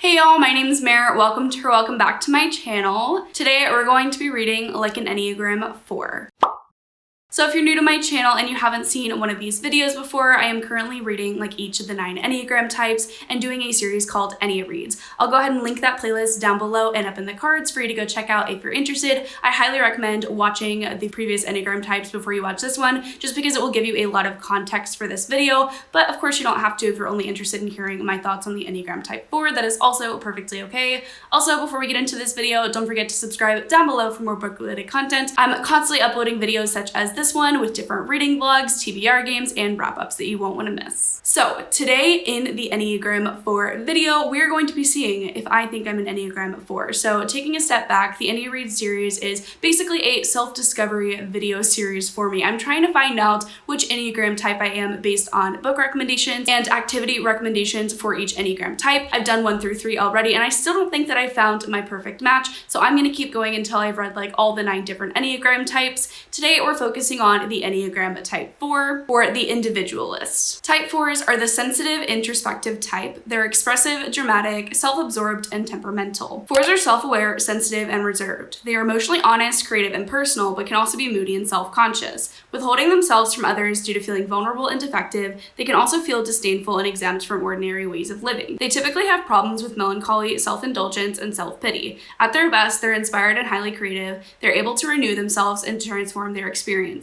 Hey y'all, my name is Mare. Welcome back to my channel. Today we're going to be reading Like an Enneagram 4. So if you're new to my channel and you haven't seen one of these videos before, I am currently reading like each of the 9 Enneagram types and doing a series called Enneareads. I'll go ahead and link that playlist down below and up in the cards for you to go check out if you're interested. I highly recommend watching the previous Enneagram types before you watch this one, just because it will give you a lot of context for this video. But of course you don't have to if you're only interested in hearing my thoughts on the Enneagram type 4. That is also perfectly okay. Also, before we get into this video, don't forget to subscribe down below for more book-related content. I'm constantly uploading videos such as this one with different reading vlogs, TBR games, and wrap-ups that you won't want to miss. So today in the Enneagram 4 video, we're going to be seeing if I think I'm an Enneagram 4. So taking a step back, the Enneareads series is basically a self-discovery video series for me. I'm trying to find out which Enneagram type I am based on book recommendations and activity recommendations for each Enneagram type. I've done 1 through 3 already, and I still don't think that I found my perfect match. So I'm going to keep going until I've read like all the 9 different Enneagram types. Today we're focusing on the Enneagram type 4, or the individualist. Type 4s are the sensitive, introspective type. They're expressive, dramatic, self-absorbed, and temperamental. 4s are self-aware, sensitive, and reserved. They are emotionally honest, creative, and personal, but can also be moody and self-conscious. Withholding themselves from others due to feeling vulnerable and defective, they can also feel disdainful and exempt from ordinary ways of living. They typically have problems with melancholy, self-indulgence, and self-pity. At their best, they're inspired and highly creative. They're able to renew themselves and transform their experiences.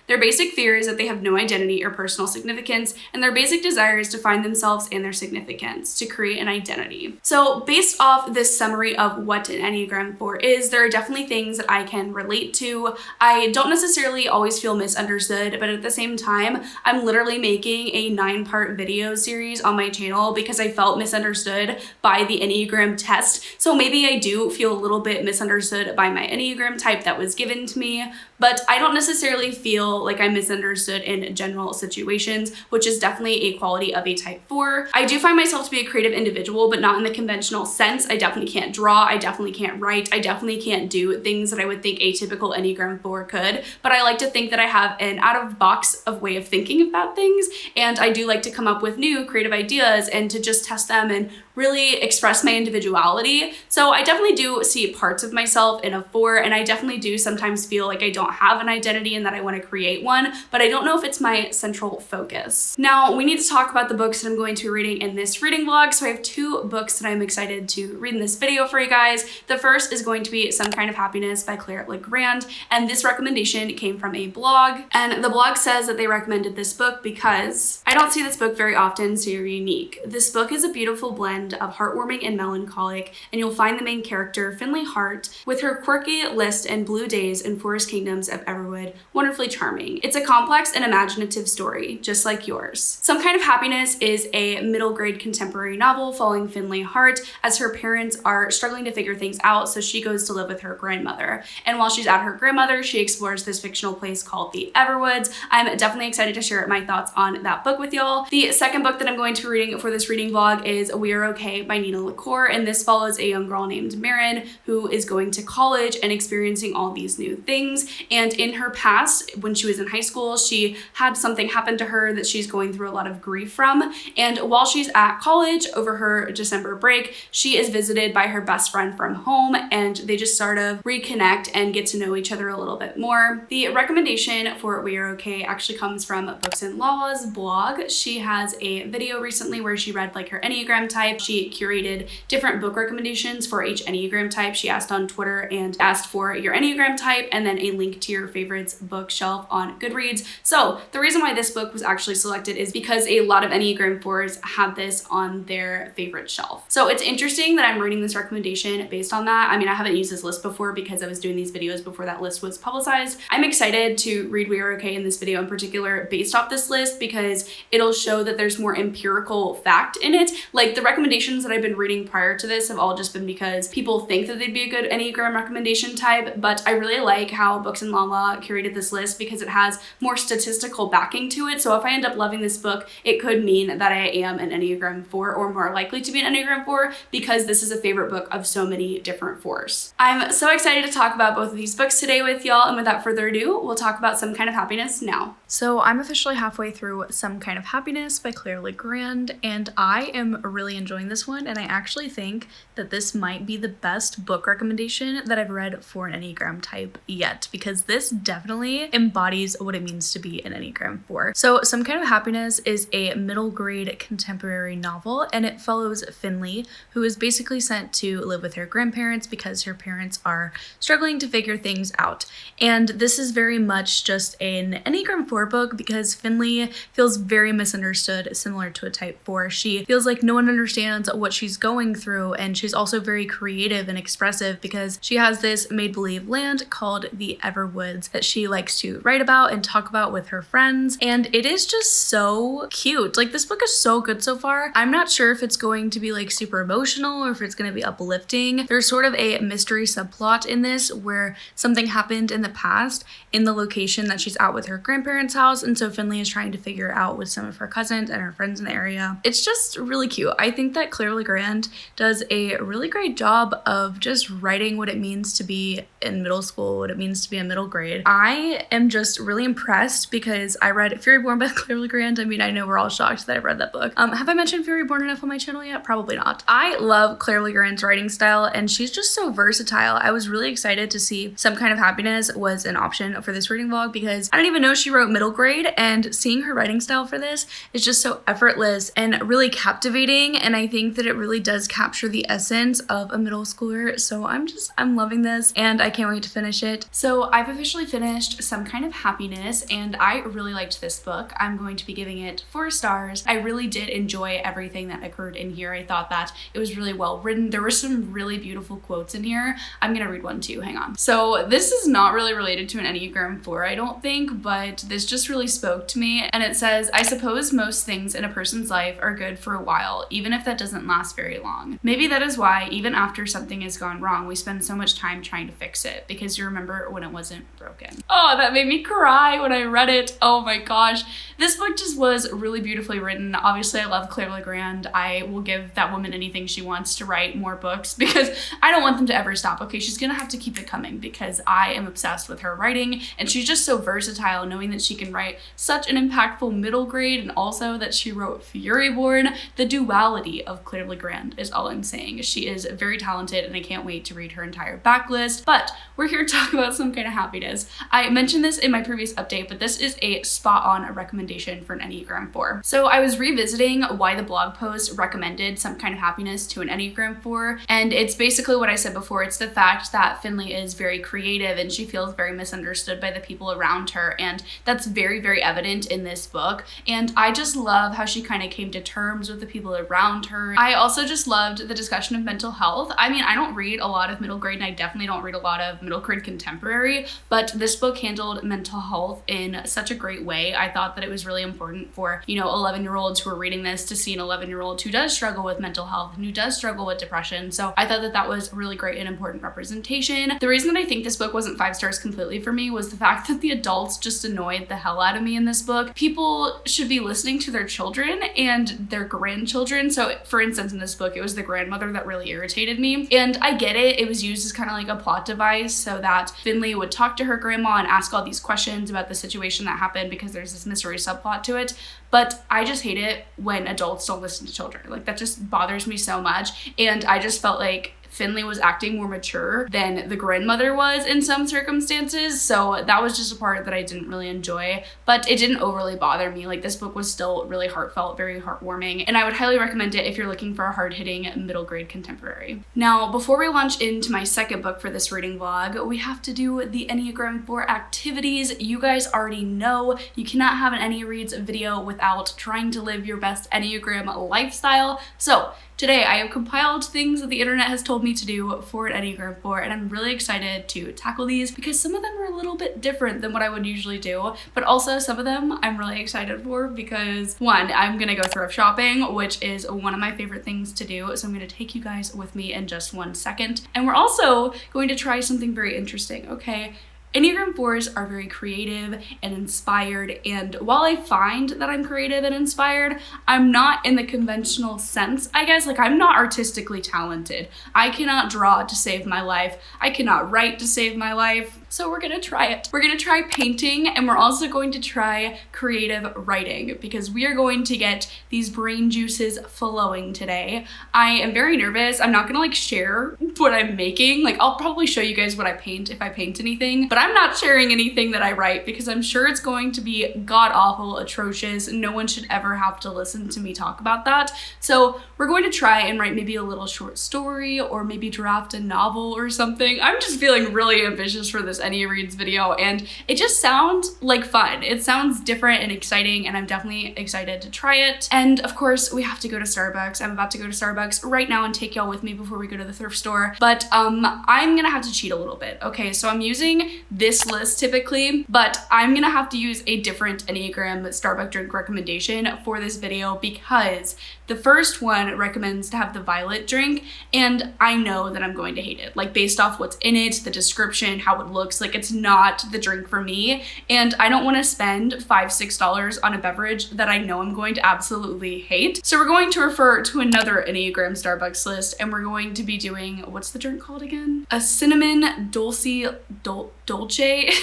Their basic fear is that they have no identity or personal significance, and their basic desire is to find themselves and their significance, to create an identity. So based off this summary of what an Enneagram 4 is, there are definitely things that I can relate to. I don't necessarily always feel misunderstood, but at the same time, I'm literally making a 9-part video series on my channel because I felt misunderstood by the Enneagram test. So maybe I do feel a little bit misunderstood by my Enneagram type that was given to me, but I don't necessarily feel like I'm misunderstood in general situations, which is definitely a quality of a type 4. I do find myself to be a creative individual, but not in the conventional sense. I definitely can't draw, I definitely can't write, I definitely can't do things that I would think a typical Enneagram 4 could, but I like to think that I have an out-of-box of way of thinking about things, and I do like to come up with new creative ideas and to just test them and really express my individuality. So I definitely do see parts of myself in a 4, and I definitely do sometimes feel like I don't have an identity and that I want to create one, but I don't know if it's my central focus. Now, we need to talk about the books that I'm going to be reading in this reading vlog. So I have 2 books that I'm excited to read in this video for you guys. The first is going to be Some Kind of Happiness by Claire Legrand, and this recommendation came from a blog, and the blog says that they recommended this book because I don't see this book very often, so you're unique. This book is a beautiful blend of heartwarming and melancholic, and you'll find the main character, Finley Hart, with her quirky list and blue days and forest kingdoms of Everwood, wonderfully charming. It's a complex and imaginative story, just like yours. Some Kind of Happiness is a middle grade contemporary novel following Finley Hart as her parents are struggling to figure things out, so she goes to live with her grandmother. And while she's at her grandmother, she explores this fictional place called the Everwoods. I'm definitely excited to share my thoughts on that book with y'all. The second book that I'm going to be reading for this reading vlog is We Are Okay by Nina LaCour, and this follows a young girl named Marin who is going to college and experiencing all these new things. And in her past, when she was in high school, she had something happen to her that she's going through a lot of grief from. And while she's at college over her December break, she is visited by her best friend from home, and they just sort of reconnect and get to know each other a little bit more. The recommendation for We Are Okay actually comes from Books and Lala's blog. She has a video recently where she read like her Enneagram type. She curated different book recommendations for each Enneagram type. She asked on Twitter and asked for your Enneagram type and then a link to your favorites bookshelf on Goodreads. So the reason why this book was actually selected is because a lot of Enneagram 4s had this on their favorite shelf. So it's interesting that I'm reading this recommendation based on that. I mean, I haven't used this list before because I was doing these videos before that list was publicized. I'm excited to read We Are Okay in this video in particular based off this list because it'll show that there's more empirical fact in it. Like the recommendations that I've been reading prior to this have all just been because people think that they'd be a good Enneagram recommendation type, but I really like how Books and Lala curated this list because it has more statistical backing to it. So if I end up loving this book, it could mean that I am an Enneagram 4 or more likely to be an Enneagram 4 because this is a favorite book of so many different 4s. I'm so excited to talk about both of these books today with y'all, and without further ado, we'll talk about Some Kind of Happiness now. So I'm officially halfway through Some Kind of Happiness by Claire Legrand, and I am really enjoying enjoying this one, and I actually think that this might be the best book recommendation that I've read for an Enneagram type yet, because this definitely embodies what it means to be an Enneagram 4. So Some Kind of Happiness is a middle grade contemporary novel, and it follows Finley, who is basically sent to live with her grandparents because her parents are struggling to figure things out. And this is very much just an Enneagram 4 book because Finley feels very misunderstood, similar to a type 4. She feels like no one understands what she's going through, and she's also very creative and expressive because she has this made-believe land called the Everwoods that she likes to write about and talk about with her friends, and it is just so cute. Like, this book is so good so far. I'm not sure if it's going to be like super emotional or if it's going to be uplifting. There's sort of a mystery subplot in this where something happened in the past in the location that she's at with her grandparents' house, and so Finley is trying to figure out with some of her cousins and her friends in the area. It's just really cute. I think that Claire Legrand does a really great job of just writing what it means to be in middle school, what it means to be a middle grade. I am just really impressed because I read Fury Born by Claire Legrand. I mean, I know we're all shocked that I've read that book. Have I mentioned Fury Born enough on my channel yet? Probably not. I love Claire Legrand's writing style, and she's just so versatile. I was really excited to see Some Kind of Happiness was an option for this reading vlog because I didn't even know she wrote middle grade, and seeing her writing style for this is just so effortless and really captivating, and I think that it really does capture the essence of a middle schooler. So I'm loving this, and I can't wait to finish it. So I've officially finished Some Kind of Happiness, and I really liked this book. I'm going to be giving it 4 stars. I really did enjoy everything that occurred in here. I thought that it was really well written. There were some really beautiful quotes in here. I'm gonna read one too, hang on. So this is not really related to an Enneagram 4, I don't think, but this just really spoke to me. And it says, I suppose most things in a person's life are good for a while, even if that doesn't last very long. Maybe that is why, even after something has gone wrong, we spend so much time trying to fix it, because you remember when it wasn't broken. Oh, that made me cry when I read it. Oh my gosh. This book just was really beautifully written. Obviously, I love Claire Legrand. I will give that woman anything she wants to write more books because I don't want them to ever stop, okay? She's gonna have to keep it coming because I am obsessed with her writing, and she's just so versatile, knowing that she can write such an impactful middle grade, and also that she wrote Fury Born. The duality of Claire Legrand is all I'm saying. She is very talented, and I can't wait to read her entire backlist, but we're here to talk about Some Kind of Happiness. I mentioned this in my previous update, but this is a spot-on recommendation for an Enneagram 4. So I was revisiting why the blog post recommended Some Kind of Happiness to an Enneagram 4, and it's basically what I said before. It's the fact that Finley is very creative and she feels very misunderstood by the people around her, and that's very, very evident in this book. And I just love how she kind of came to terms with the people around her. I also just loved the discussion of mental health. I mean, I don't read a lot of middle grade, and I definitely don't read a lot of middle grade contemporary, but this book handled mental health in such a great way. I thought that it was really important for, you know, 11-year-olds who are reading this to see an 11-year-old who does struggle with mental health and who does struggle with depression. So I thought that that was really great and important representation. The reason that I think this book wasn't 5 stars completely for me was the fact that the adults just annoyed the hell out of me in this book. People should be listening to their children and their grandchildren. So for instance, in this book, it was the grandmother that really irritated me. And I get it. It was used as kind of like a plot device so that Finley would talk to her grandma and ask all these questions about the situation that happened because there's this mystery subplot to it. But I just hate it when adults don't listen to children. Like, that just bothers me so much. And I just felt like Finley was acting more mature than the grandmother was in some circumstances, so that was just a part that I didn't really enjoy, but it didn't overly bother me. Like, this book was still really heartfelt, very heartwarming, and I would highly recommend it if you're looking for a hard-hitting middle grade contemporary. Now, before we launch into my second book for this reading vlog, we have to do the Enneagram 4 activities. You guys already know you cannot have an Enneareads video without trying to live your best Enneagram lifestyle. So today I have compiled things that the internet has told me to do for an Enneagram 4, and I'm really excited to tackle these because some of them are a little bit different than what I would usually do, but also some of them I'm really excited for because, one, I'm gonna go thrift shopping, which is one of my favorite things to do, so I'm gonna take you guys with me in just 1 second. And we're also going to try something very interesting, okay? Enneagram 4s are very creative and inspired, and while I find that I'm creative and inspired, I'm not in the conventional sense, I guess. Like, I'm not artistically talented. I cannot draw to save my life. I cannot write to save my life. So we're gonna try it. We're gonna try painting, and we're also going to try creative writing because we are going to get these brain juices flowing today. I am very nervous. I'm not gonna like share what I'm making. Like I'll probably show you guys what I paint if I paint anything, but I'm not sharing anything that I write because I'm sure it's going to be god-awful, atrocious. No one should ever have to listen to me talk about that. So we're going to try and write maybe a little short story or maybe draft a novel or something. I'm just feeling really ambitious for this Enneareads video, and it just sounds like fun. It sounds different and exciting, and I'm definitely excited to try it. And of course, we have to go to Starbucks. I'm about to go to Starbucks right now and take y'all with me before we go to the thrift store. But I'm gonna have to cheat a little bit. Okay, so I'm using this list typically, but I'm gonna have to use a different Enneagram Starbucks drink recommendation for this video because the first one recommends to have the violet drink, and I know that I'm going to hate it. Like based off what's in it, the description, how it looks, like it's not the drink for me. And I don't want to spend $5, $6 on a beverage that I know I'm going to absolutely hate. So we're going to refer to another Enneagram Starbucks list, and we're going to be doing, what's the drink called again? A cinnamon dolce.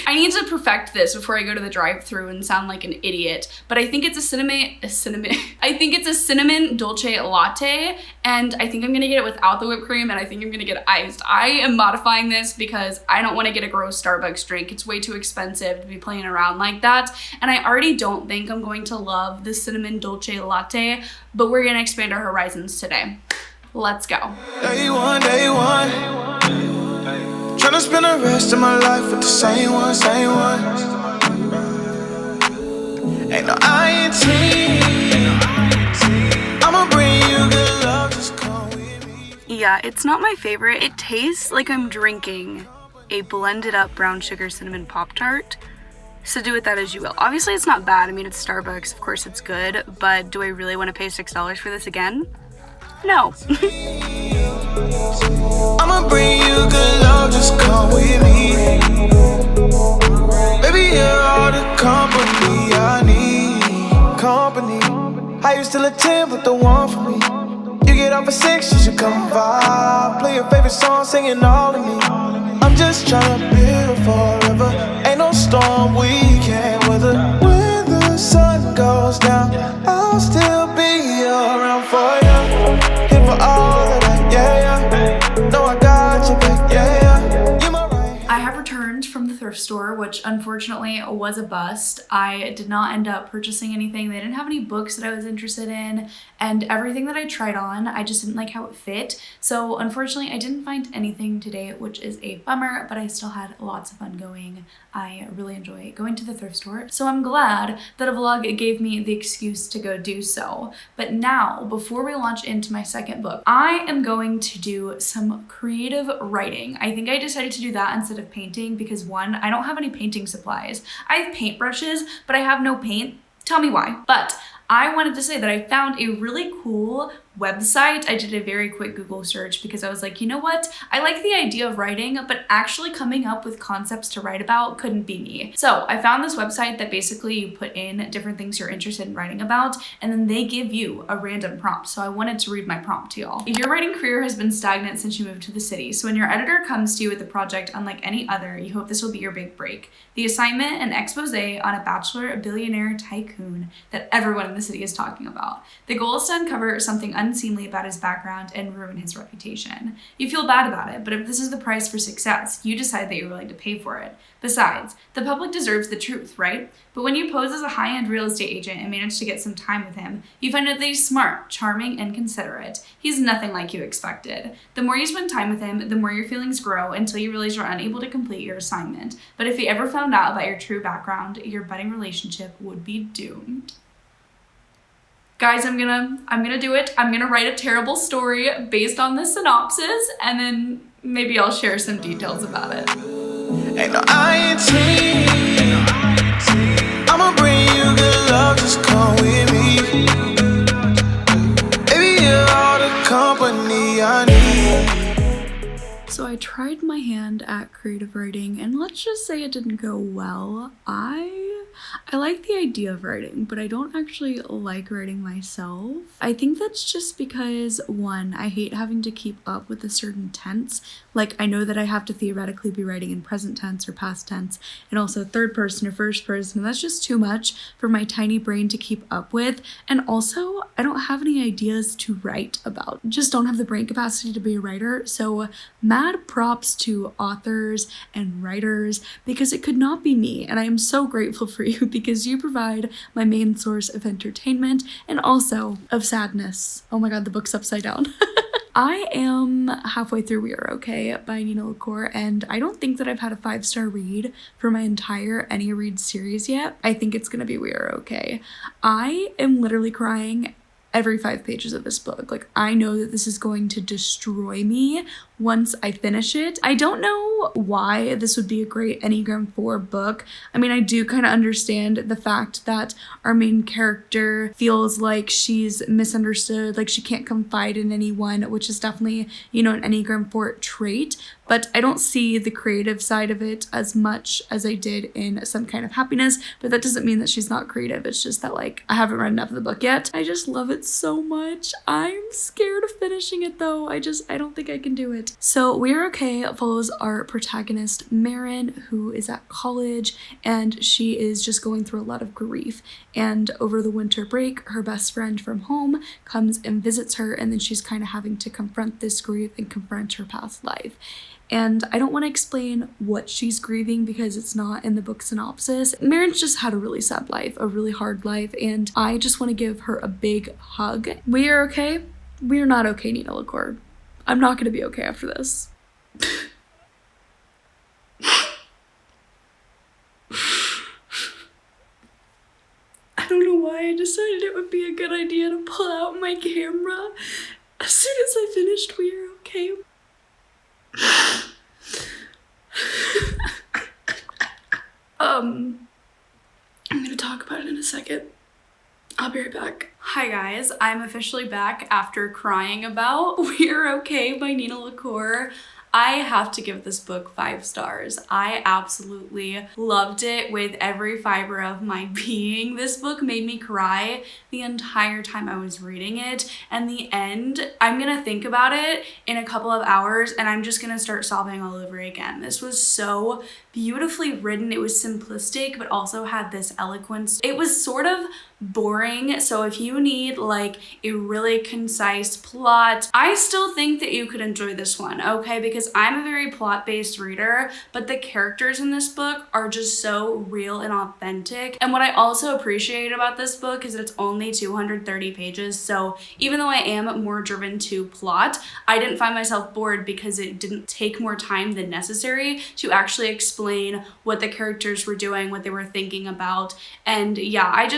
I need to perfect this before I go to the drive-thru and sound like an idiot, but I think it's a cinnamon dolce latte, and I think I'm gonna get it without the whipped cream, and I think I'm gonna get it iced. I am modifying this because I don't want to get a gross Starbucks drink. It's way too expensive to be playing around like that, and I already don't think I'm going to love the cinnamon dolce latte, but we're gonna expand our horizons today. Let's go. Day one. Tryna spend the rest of my life with the same one. Ain't no INT. I'ma bring you good love, just come with me. Yeah, it's not my favorite. It tastes like I'm drinking a blended up brown sugar cinnamon Pop-Tart. So do with that as you will. Obviously it's not bad. I mean, it's Starbucks, of course it's good, but do I really want to pay $6 for this again? No. I'ma bring you good love, just come with me. Baby, you're all the company I need. Company. I used to attend with the one for me. You get off at 6, you should come vibe. Play your favorite song, singing all of me. I'm just tryna build forever. Ain't no storm we can't weather. When the sun goes down, I'll still be around for you. Here for all of that, yeah. No, I got you back, yeah. You my right. I have returned from the thrift store, which unfortunately was a bust. I did not end up purchasing anything. They didn't have any books that I was interested in, and everything that I tried on, I just didn't like how it fit. So unfortunately, I didn't find anything today, which is a bummer, but I still had lots of fun going. I really enjoy going to the thrift store, so I'm glad that a vlog gave me the excuse to go do so. But now, before we launch into my second book, I am going to do some creative writing. I think I decided to do that instead of painting because one, I don't have any painting supplies. I have paintbrushes, but I have no paint. Tell me why. But I wanted to say that I found a really cool website. I did a very quick Google search because I was like, you know what? I like the idea of writing, but actually coming up with concepts to write about couldn't be me. So I found this website that basically you put in different things you're interested in writing about, and then they give you a random prompt. So I wanted to read my prompt to y'all. Your writing career has been stagnant since you moved to the city. So when your editor comes to you with a project unlike any other, you hope this will be your big break. The assignment, an expose on a bachelor billionaire tycoon that everyone in the city is talking about. The goal is to uncover something unseemly about his background and ruin his reputation. You feel bad about it, but if this is the price for success, you decide that you're willing to pay for it. Besides, the public deserves the truth, right? But when you pose as a high-end real estate agent and manage to get some time with him, you find out that he's smart, charming, and considerate. He's nothing like you expected. The more you spend time with him, the more your feelings grow until you realize you're unable to complete your assignment. But if he ever found out about your true background, your budding relationship would be doomed. Guys, I'm gonna do it. I'm gonna write a terrible story based on this synopsis, and then maybe I'll share some details about it. Ain't no INT. I'ma bring you good love, just come with me. Baby, you're all the company I need. So I tried my hand at creative writing, and let's just say it didn't go well. I I like the idea of writing, but I don't actually like writing myself. I think that's just because, one, I hate having to keep up with a certain tense. Like, I know that I have to theoretically be writing in present tense or past tense, and also third person or first person, and that's just too much for my tiny brain to keep up with. And also, I don't have any ideas to write about. Just don't have the brain capacity to be a writer. So mad props to authors and writers, because it could not be me, and I am so grateful for you because you provide my main source of entertainment and also of sadness. Oh my god, the book's upside down. I am halfway through We Are Okay by Nina LaCour, and I don't think that I've had a 5-star read for my entire Enneareads series yet. I think it's gonna be We Are Okay. I am literally crying every 5 pages of this book. Like, I know that this is going to destroy me once I finish it. I don't know why this would be a great Enneagram 4 book. I mean, I do kind of understand the fact that our main character feels like she's misunderstood, like she can't confide in anyone, which is definitely, you know, an Enneagram 4 trait, but I don't see the creative side of it as much as I did in Some Kind of Happiness, but that doesn't mean that she's not creative. It's just that, like, I haven't read enough of the book yet. I just love it so much. I'm scared of finishing it though. I don't think I can do it. So We Are Okay follows our protagonist, Marin, who is at college, and she is just going through a lot of grief. And over the winter break, her best friend from home comes and visits her, and then she's kind of having to confront this grief and confront her past life. And I don't want to explain what she's grieving because it's not in the book synopsis. Marin's just had a really sad life, a really hard life, and I just want to give her a big hug. We are okay. We are not okay, Nina LaCour. I'm not going to be okay after this. I don't know why I decided it would be a good idea to pull out my camera as soon as I finished We Are Okay. I'm gonna talk about it in a second. I'll be right back. Hi guys, I'm officially back after crying about We Are Okay by Nina LaCour. I have to give this book 5 stars. I absolutely loved it with every fiber of my being. This book made me cry the entire time I was reading it, and the end, I'm gonna think about it in a couple of hours and I'm just gonna start sobbing all over again. This was so beautifully written. It was simplistic but also had this eloquence. It was sort of boring, so if you need like a really concise plot, I still think that you could enjoy this one, okay? Because I'm a very plot-based reader, but the characters in this book are just so real and authentic. And what I also appreciate about this book is that it's only 230 pages, so even though I am more driven to plot, I didn't find myself bored because it didn't take more time than necessary to actually explain what the characters were doing, what they were thinking about. And yeah, I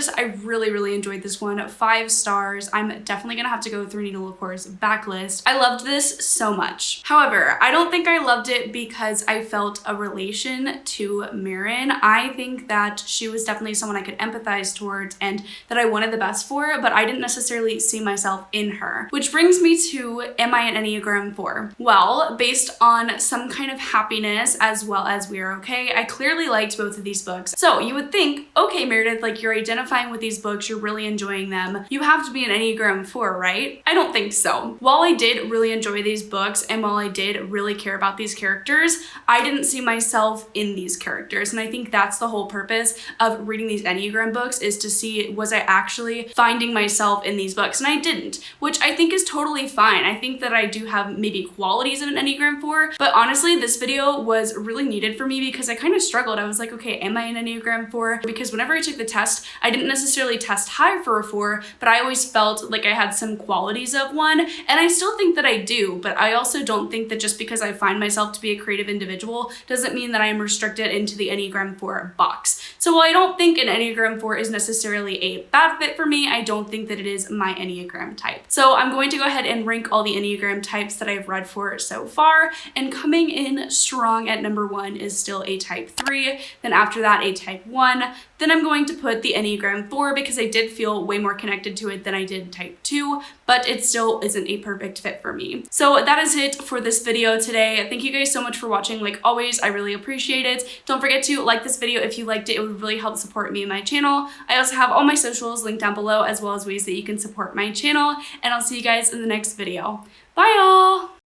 really enjoyed this one. 5 stars. I'm definitely gonna have to go through Nina LaCour's backlist. I loved this so much. However, I don't think I loved it because I felt a relation to Marin. I think that she was definitely someone I could empathize towards and that I wanted the best for, but I didn't necessarily see myself in her. Which brings me to, am I an Enneagram 4? Well, based on Some Kind of Happiness as well as We Are Okay, I clearly liked both of these books. So you would think, okay, Meredith, like you're identifying with these books, you're really enjoying them, you have to be an Enneagram 4, right? I don't think so. While I did really enjoy these books and while I did really care about these characters, I didn't see myself in these characters. And I think that's the whole purpose of reading these Enneagram books, is to see, was I actually finding myself in these books? And I didn't, which I think is totally fine. I think that I do have maybe qualities of an Enneagram 4, but honestly, this video was really needed for me because I kind of struggled. I was like, okay, am I an Enneagram 4? Because whenever I took the test, I didn't necessarily test high for a 4, but I always felt like I had some qualities of one, and I still think that I do, but I also don't think that just because I find myself to be a creative individual doesn't mean that I am restricted into the Enneagram 4 box. So while I don't think an Enneagram 4 is necessarily a bad fit for me, I don't think that it is my Enneagram type. So I'm going to go ahead and rank all the Enneagram types that I've read for so far, and coming in strong at number 1 is still a type 3, then after that a type 1, then I'm going to put the Enneagram 4 because I did feel way more connected to it than I did type 2, but it still isn't a perfect fit for me. So that is it for this video today. Thank you guys so much for watching. Like always, I really appreciate it. Don't forget to like this video if you liked it. It would really help support me and my channel. I also have all my socials linked down below, as well as ways that you can support my channel, and I'll see you guys in the next video. Bye y'all!